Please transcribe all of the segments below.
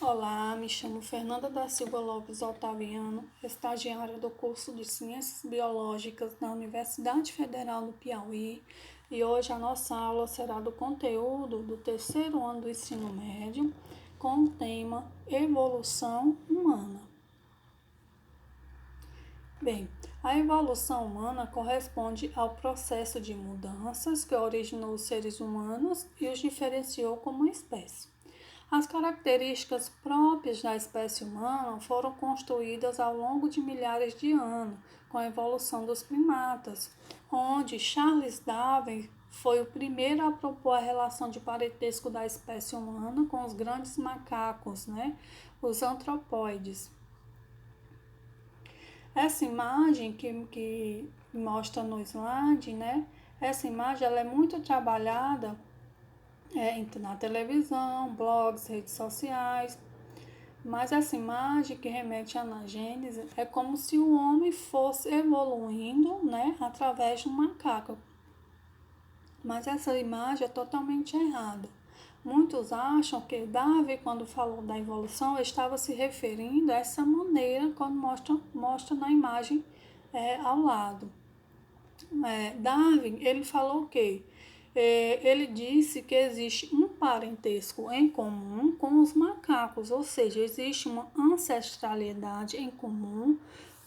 Olá, me chamo Fernanda da Silva Lopes Otaviano, estagiária do curso de Ciências Biológicas na Universidade Federal do Piauí, e hoje a nossa aula será do conteúdo do terceiro ano do ensino médio, com o tema Evolução Humana. Bem, a evolução humana corresponde ao processo de mudanças que originou os seres humanos e os diferenciou como espécie. As características próprias da espécie humana foram construídas ao longo de milhares de anos, com a evolução dos primatas, onde Charles Darwin foi o primeiro a propor a relação de parentesco da espécie humana com os grandes macacos, os antropóides. Essa imagem que mostra no slide, essa imagem ela é muito trabalhada na televisão, blogs, redes sociais, mas essa imagem que remete à anagênese é como se o homem fosse evoluindo, através de um macaco. Mas essa imagem é totalmente errada. Muitos acham que Darwin, quando falou da evolução, estava se referindo a essa maneira, quando mostra na imagem ao lado. Darwin, ele falou o quê? Ele disse que existe um parentesco em comum com os macacos, ou seja, existe uma ancestralidade em comum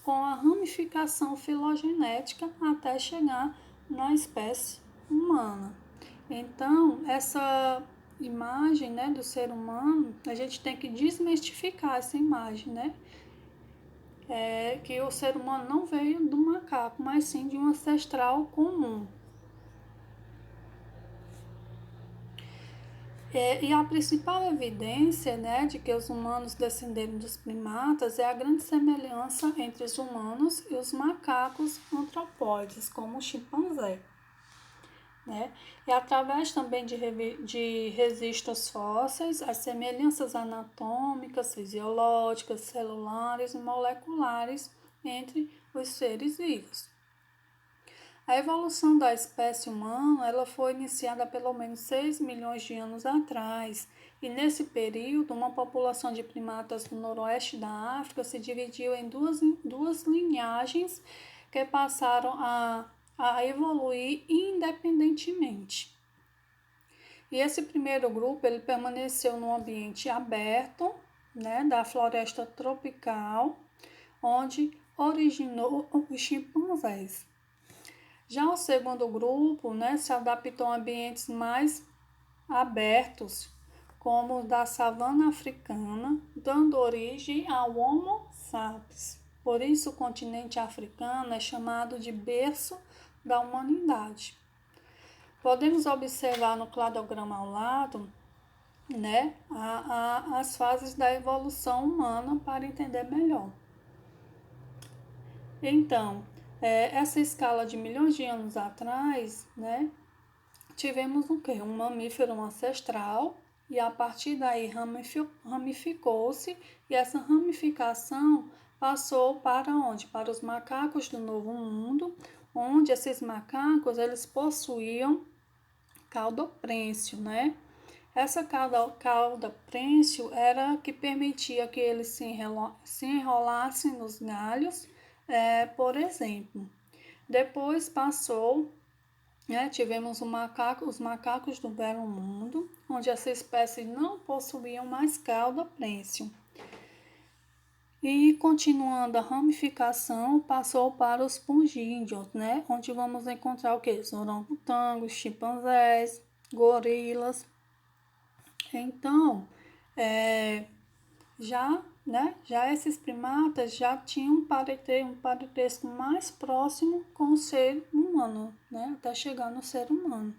com a ramificação filogenética até chegar na espécie humana. Então, essa imagem do ser humano, a gente tem que desmistificar essa imagem, que o ser humano não veio do macaco, mas sim de um ancestral comum. E a principal evidência de que os humanos descenderam dos primatas é a grande semelhança entre os humanos e os macacos antropóides, como o chimpanzé. E através também de registros fósseis, as semelhanças anatômicas, fisiológicas, celulares e moleculares entre os seres vivos. A evolução da espécie humana ela foi iniciada há pelo menos 6 milhões de anos atrás, e nesse período uma população de primatas do noroeste da África se dividiu em duas linhagens que passaram a evoluir independentemente. E esse primeiro grupo ele permaneceu no ambiente aberto, da floresta tropical, onde originou os chimpanzés. Já o segundo grupo se adaptou a ambientes mais abertos, como o da savana africana, dando origem ao Homo sapiens. Por isso, o continente africano é chamado de berço da humanidade. Podemos observar no cladograma ao lado as fases da evolução humana para entender melhor. Então, essa escala de milhões de anos atrás, tivemos o quê? Um mamífero ancestral, e a partir daí ramificou-se, e essa ramificação passou para onde? Para os macacos do Novo Mundo, onde esses macacos eles possuíam cauda prênsil, Essa cauda prênsil era que permitia que eles se enrolassem nos galhos, por exemplo. Depois passou, tivemos os macacos do Velho Mundo, onde essa espécie não possuía mais cauda prênsil. E continuando a ramificação, passou para os pungídeos, onde vamos encontrar o quê? Os orangotangos, chimpanzés, gorilas. Então, já esses primatas já tinham um parentesco mais próximo com o ser humano, até chegar no ser humano,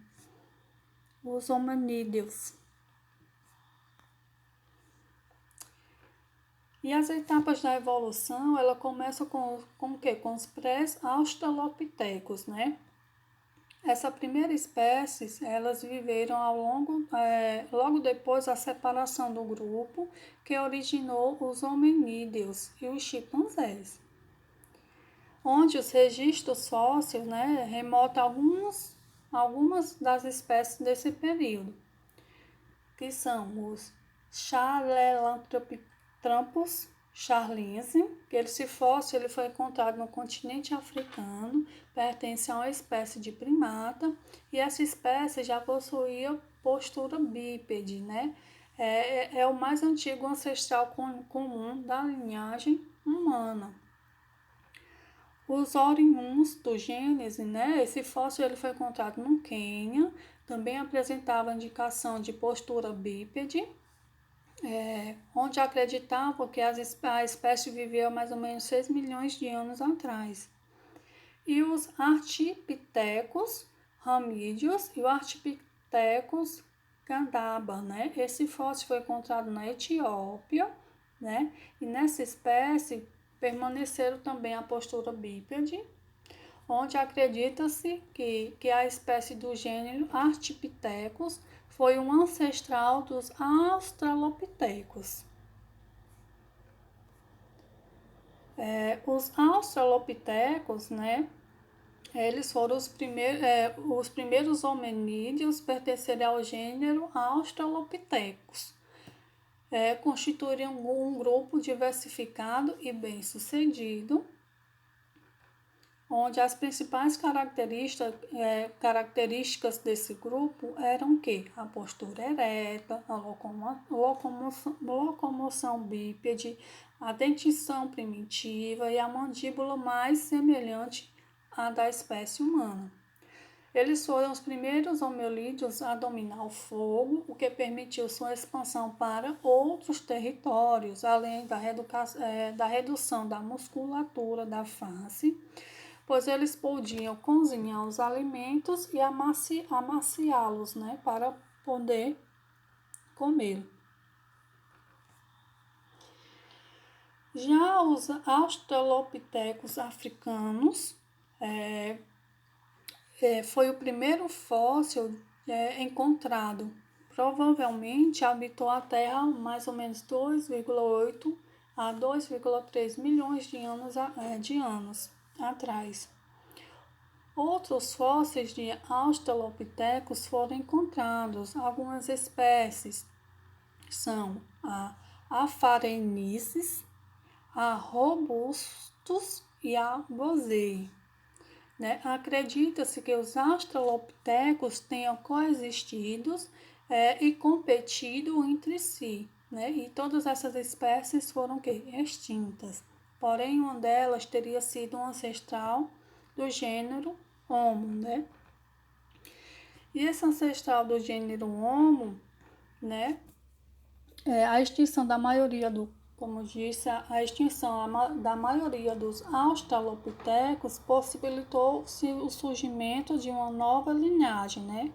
os hominídeos. E as etapas da evolução, ela começa com o quê? Com os pré-australopitecos, Essa primeira espécie, elas viveram logo depois da separação do grupo, que originou os hominídeos e os chimpanzés, onde os registros fósseis remontam algumas das espécies desse período, que são os Sahelanthropus charliensis, que esse fóssil ele foi encontrado no continente africano, pertence a uma espécie de primata, e essa espécie já possuía postura bípede, né? É o mais antigo ancestral comum da linhagem humana. Os oriundos do Gênese, né? Esse fóssil ele foi encontrado no Quênia, também apresentava indicação de postura bípede, onde acreditavam que a espécie viveu mais ou menos 6 milhões de anos atrás. E os Artipithecus ramídeos e o Artipithecus gadaba, né? Esse fóssil foi encontrado na Etiópia, né? E nessa espécie permaneceram também a postura bípede, onde acredita-se que a espécie do gênero Artipithecus foi um ancestral dos Australopithecus. Os Australopithecus, né, eles foram os primeiros hominídeos pertencerem ao gênero Australopithecus. Constituíram um grupo diversificado e bem-sucedido, onde as principais características desse grupo eram que a postura ereta, a locomoção bípede, a dentição primitiva e a mandíbula mais semelhante à da espécie humana. Eles foram os primeiros hominídeos a dominar o fogo, o que permitiu sua expansão para outros territórios, além da redução da musculatura da face, pois eles podiam cozinhar os alimentos e amaciá-los, né, para poder comer. Já os Australopithecus africanos foi o primeiro fóssil encontrado. Provavelmente habitou a Terra mais ou menos 2,8 a 2,3 milhões de anos atrás. Outros fósseis de Australopithecus foram encontrados. Algumas espécies são a Afarensis, a Robustus e a Bosei. Acredita-se que os Australopithecus tenham coexistido e competido entre si, né? E todas essas espécies foram extintas. Porém, uma delas teria sido um ancestral do gênero Homo, né? E esse ancestral do gênero Homo, né? A extinção da maioria como disse, a extinção da maioria dos Australopithecus possibilitou o surgimento de uma nova linhagem, né?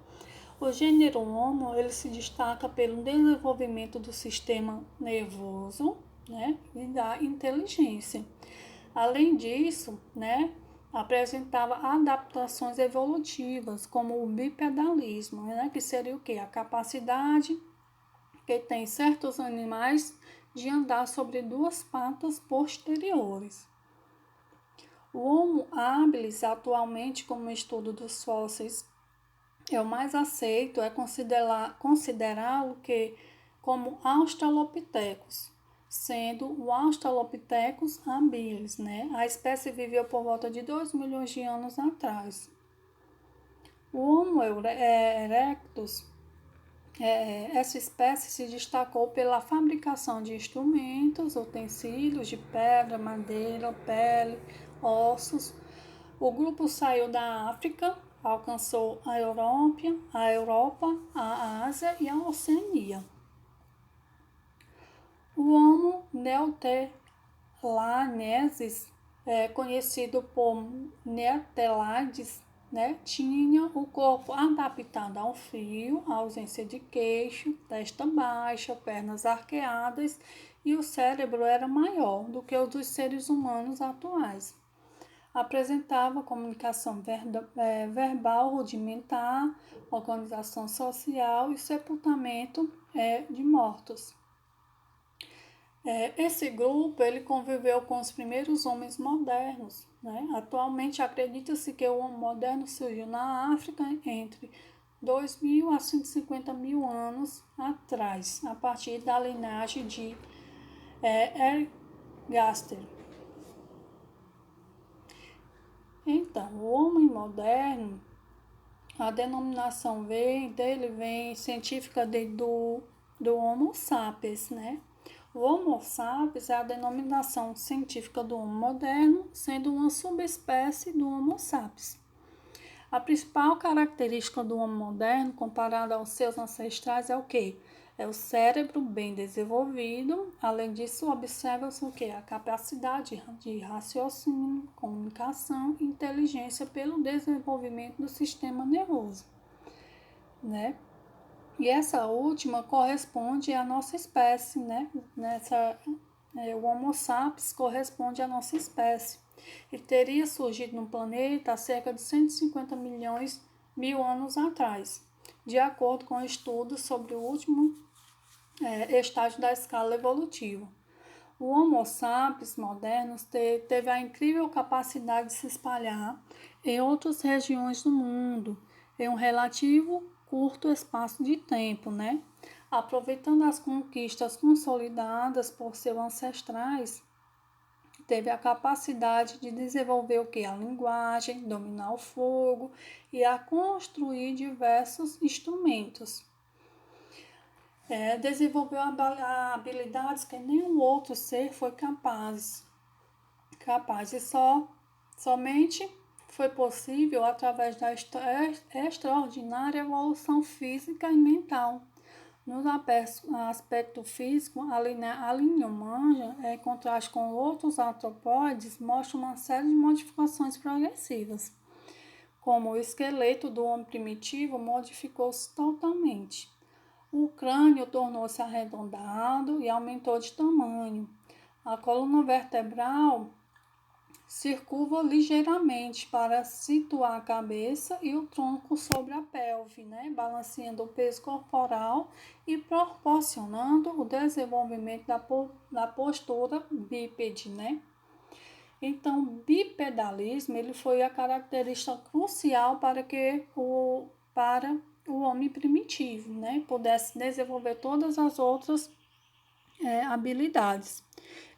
O gênero Homo, ele se destaca pelo desenvolvimento do sistema nervoso, né, e da inteligência. Além disso, né, apresentava adaptações evolutivas, como o bipedalismo, né, que seria o quê? A capacidade que tem certos animais de andar sobre duas patas posteriores. O Homo habilis, atualmente, como estudo dos fósseis, é o mais aceito, é considerá-lo como Australopithecus, sendo o Australopithecus habilis, né? A espécie viveu por volta de 2 milhões de anos atrás. O Homo erectus, essa espécie se destacou pela fabricação de instrumentos, utensílios de pedra, madeira, pele, ossos. O grupo saiu da África, alcançou a Europa, a Ásia e a Oceania. O Homo neanderthalensis, conhecido por Neanderthales, né, tinha o corpo adaptado ao frio, a ausência de queixo, testa baixa, pernas arqueadas, e o cérebro era maior do que o dos seres humanos atuais. Apresentava comunicação verbal rudimentar, organização social e sepultamento de mortos. Esse grupo ele conviveu com os primeiros homens modernos, né? Atualmente acredita-se que o homem moderno surgiu na África entre 2.000 a 150 mil anos atrás, a partir da linhagem de Ergaster. Então, o homem moderno, a denominação vem científica do Homo sapiens, né? O Homo sapiens é a denominação científica do Homo moderno, sendo uma subespécie do Homo sapiens. A principal característica do homem moderno, comparada aos seus ancestrais, é o quê? É o cérebro bem desenvolvido. Além disso, observa-se o quê? A capacidade de raciocínio, comunicação e inteligência pelo desenvolvimento do sistema nervoso, né? E essa última corresponde à nossa espécie, né? O Homo sapiens corresponde à nossa espécie. Ele teria surgido no planeta há cerca de 150 mil anos atrás, de acordo com estudos sobre o último estágio da escala evolutiva. O Homo sapiens moderno teve a incrível capacidade de se espalhar em outras regiões do mundo, em um relativo curto espaço de tempo, né? Aproveitando as conquistas consolidadas por seus ancestrais, teve a capacidade de desenvolver o que? A linguagem, dominar o fogo e a construir diversos instrumentos. Desenvolveu habilidades que nenhum outro ser foi capaz e somente foi possível através da extraordinária evolução física e mental. No aspecto físico, a linha humana, em contraste com outros antropóides, mostra uma série de modificações progressivas, como o esqueleto do homem primitivo modificou-se totalmente. O crânio tornou-se arredondado e aumentou de tamanho. A coluna vertebral se curva ligeiramente para situar a cabeça e o tronco sobre a pelve, né? Balanceando o peso corporal e proporcionando o desenvolvimento da postura bípede, né? Então, o bipedalismo ele foi a característica crucial para o homem primitivo, né? Pudesse desenvolver todas as outras habilidades.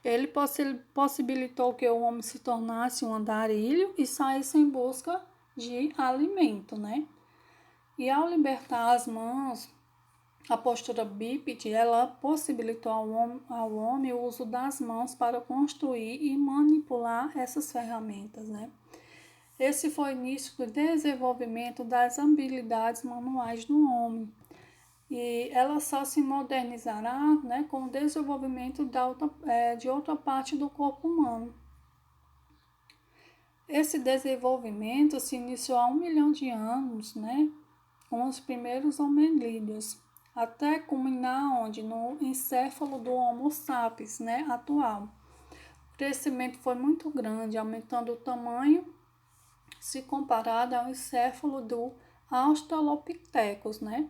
Ele possibilitou que o homem se tornasse um andarilho e saísse em busca de alimento, né? E ao libertar as mãos, a postura bípede, ela possibilitou ao homem o uso das mãos para construir e manipular essas ferramentas, né? Esse foi o início do desenvolvimento das habilidades manuais do homem. E ela só se modernizará, né, com o desenvolvimento de outra parte do corpo humano. Esse desenvolvimento se iniciou há 1 milhão de anos, né, com os primeiros hominídeos, até culminar onde? No encéfalo do Homo sapiens, né, atual. O crescimento foi muito grande, aumentando o tamanho se comparado ao encéfalo do Australopithecus, né?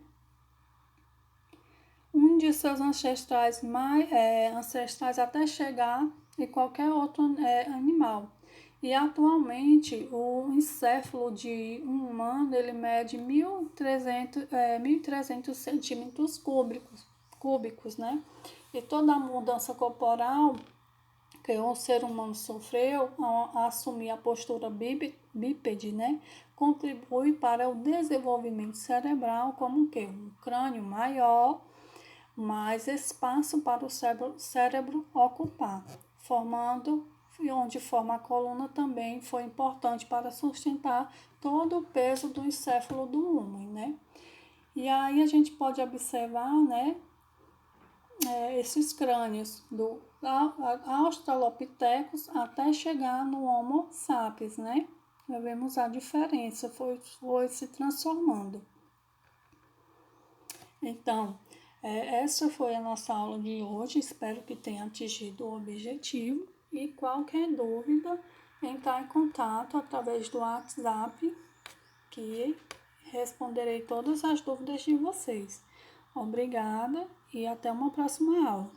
Um de seus ancestrais até chegar em qualquer outro animal. E atualmente o encéfalo de um humano ele mede 1.300 centímetros cúbicos, né? E toda a mudança corporal que o ser humano sofreu ao assumir a postura bípede, né? Contribui para o desenvolvimento cerebral como o quê? Um crânio maior, mais espaço para o cérebro ocupar, onde forma a coluna também foi importante para sustentar todo o peso do encéfalo do homem, né? E aí a gente pode observar, né, esses crânios do Australopithecus até chegar no Homo sapiens, né? Vemos a diferença, foi se transformando. Então, essa foi a nossa aula de hoje, espero que tenha atingido o objetivo e qualquer dúvida, entrar em contato através do WhatsApp, que responderei todas as dúvidas de vocês. Obrigada e até uma próxima aula.